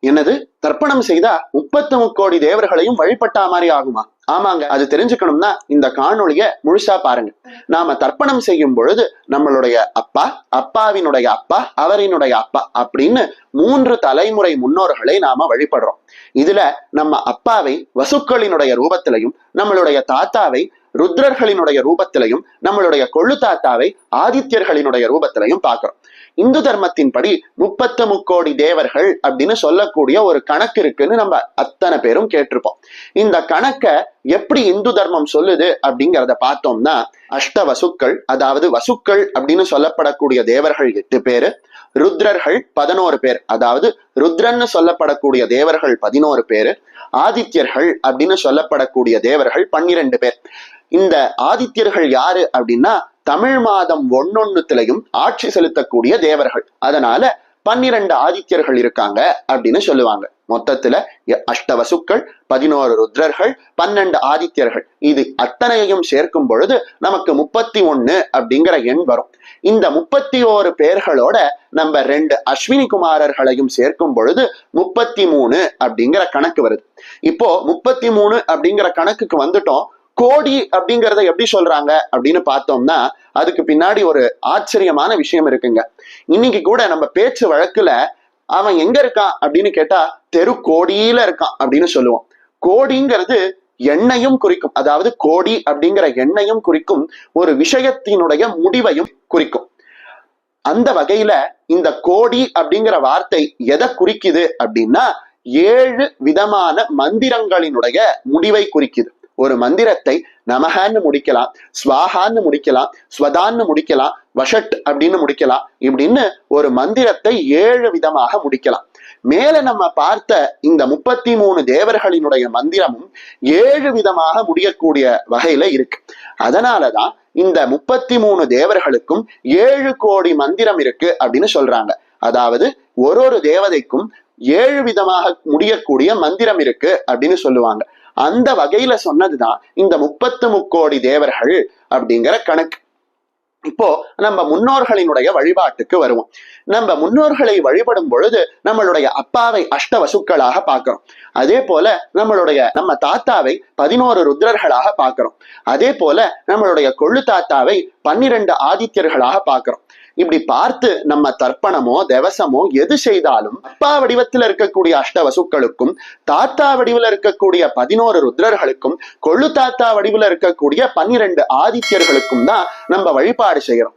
என்னது, தர்ப்பணம் செய்தா 33 கோடி தேவர்களையும் வழிபட்டா மாதிரி ஆகுமா? ஆமாங்க. அது தெரிஞ்சுக்கணும்னா இந்த காணொளிய முழுசா பாருங்க. நாம தர்ப்பணம் செய்யும் பொழுது நம்மளுடைய அப்பா, அப்பாவினுடைய அப்பா, அவரினுடைய அப்பா அப்படின்னு 3 தலைமுறை முன்னோர்களை நாம வழிபடுறோம். இதுல நம்ம அப்பாவை வசுக்களினுடைய ரூபத்திலையும், நம்மளுடைய தாத்தாவை ருத்ரர்களினுடைய ரூபத்திலையும், நம்மளுடைய கொள்ளு தாத்தாவை ஆதித்யர்களினுடைய ரூபத்திலையும் பார்க்கிறோம். இந்து தர்மத்தின் படி 33 கோடி தேவர்கள் அப்படின்னு சொல்லக்கூடிய ஒரு கணக்கு இருக்குன்னு நம்ம அத்தனை பேரும் கேட்டிருப்போம். இந்த கணக்க எப்படி இந்து தர்மம் சொல்லுது அப்படிங்கிறத பார்த்தோம்னா, அஷ்ட வசுக்கள், அதாவது வசுக்கள் அப்படின்னு சொல்லப்படக்கூடிய தேவர்கள் 8 பேரு, ருத்ரர்கள் 11 பேர், அதாவது ருத்ரன்னு சொல்லப்படக்கூடிய தேவர்கள் 11 பேரு, ஆதித்யர்கள் அப்படின்னு சொல்லப்படக்கூடிய தேவர்கள் 12 பேர். இந்த ஆதித்யர்கள் யாரு அப்படின்னா தமிழ் மாதம் 1/1 ஆட்சி செலுத்தக்கூடிய தேவர்கள். அதனால 12 ஆதித்யர்கள் இருக்காங்க அப்படின்னு சொல்லுவாங்க. மொத்தத்துல அஷ்டவசுக்கள், 11 ருத்ரர்கள், 12 ஆதித்யர்கள், இது அத்தனையையும் சேர்க்கும் பொழுது நமக்கு 31 அப்படிங்கிற எண் வரும். இந்த 31 பேர்களோட நம்ம 2 அஸ்வினி குமாரர்களையும் சேர்க்கும் பொழுது 33 அப்படிங்கிற கணக்கு வருது. இப்போ 33 அப்படிங்கிற கணக்குக்கு வந்துட்டோம். கோடி அப்படிங்கறத எப்படி சொல்றாங்க அப்படின்னு பார்த்தோம்னா, அதுக்கு பின்னாடி ஒரு ஆச்சரியமான விஷயம் இருக்குங்க. இன்னைக்கு கூட நம்ம பேச்சு வழக்குல அவன் எங்க இருக்கான் அப்படின்னு கேட்டா தெரு கோடியில இருக்கான் அப்படின்னு சொல்லுவோம். கோடிங்கிறது எண்ணையும் குறிக்கும், அதாவது கோடி அப்படிங்கிற எண்ணையும் குறிக்கும், ஒரு விஷயத்தினுடைய முடிவையும் குறிக்கும். அந்த வகையில இந்த கோடி அப்படிங்கிற வார்த்தை எதை குறிக்குது அப்படின்னா 7 விதமான மந்திரங்களினுடைய முடிவை குறிக்குது. ஒரு மந்திரத்தை நமஹான்னு முடிக்கலாம், ஸ்வாஹான்னு முடிக்கலாம், ஸ்வதான்னு முடிக்கலாம், வஷட் அப்படின்னு முடிக்கலாம். இப்படின்னு ஒரு மந்திரத்தை 7 விதமாக முடிக்கலாம். மேல நம்ம பார்த்த இந்த 33 தேவர்களினுடைய மந்திரமும் 7 விதமாக முடியக்கூடிய வகையில இருக்கு. அதனாலதான் இந்த 33 தேவர்களுக்கும் 7 கோடி மந்திரம் இருக்கு அப்படின்னு சொல்றாங்க. அதாவது ஒரு தேவதைக்கும் 7 விதமாக முடியக்கூடிய மந்திரம் இருக்கு அப்படின்னு சொல்லுவாங்க. அந்த வகையில சொன்னதுதான் இந்த 33 கோடி தேவர்கள் அப்படிங்கிற கணக்கு. இப்போ நம்ம முன்னோர்களினுடைய வழிபாட்டுக்கு வருவோம். நம்ம முன்னோர்களை வழிபடும் பொழுது நம்மளுடைய அப்பாவை அஷ்டவசுக்களாக பார்க்கிறோம். அதே போல நம்ம தாத்தாவை 11 ருத்ரர்களாக பார்க்கிறோம். அதே போல நம்மளுடைய கொள்ளு தாத்தாவை 12 ஆதித்யர்களாக பார்க்கிறோம். இப்படி பார்த்து நம்ம தர்ப்பணமோ தேவசமோ எது செய்தாலும் அப்பா வடிவத்தில் இருக்கக்கூடிய அஷ்டவசுக்களுக்கும், தாத்தா வடிவில் இருக்கக்கூடிய 11 ருத்ரர்களுக்கும், கொள்ளு தாத்தா வடிவில் இருக்கக்கூடிய 12 ஆதித்யர்களுக்கும் தான் நம்ம வழிபாடு செய்யறோம்.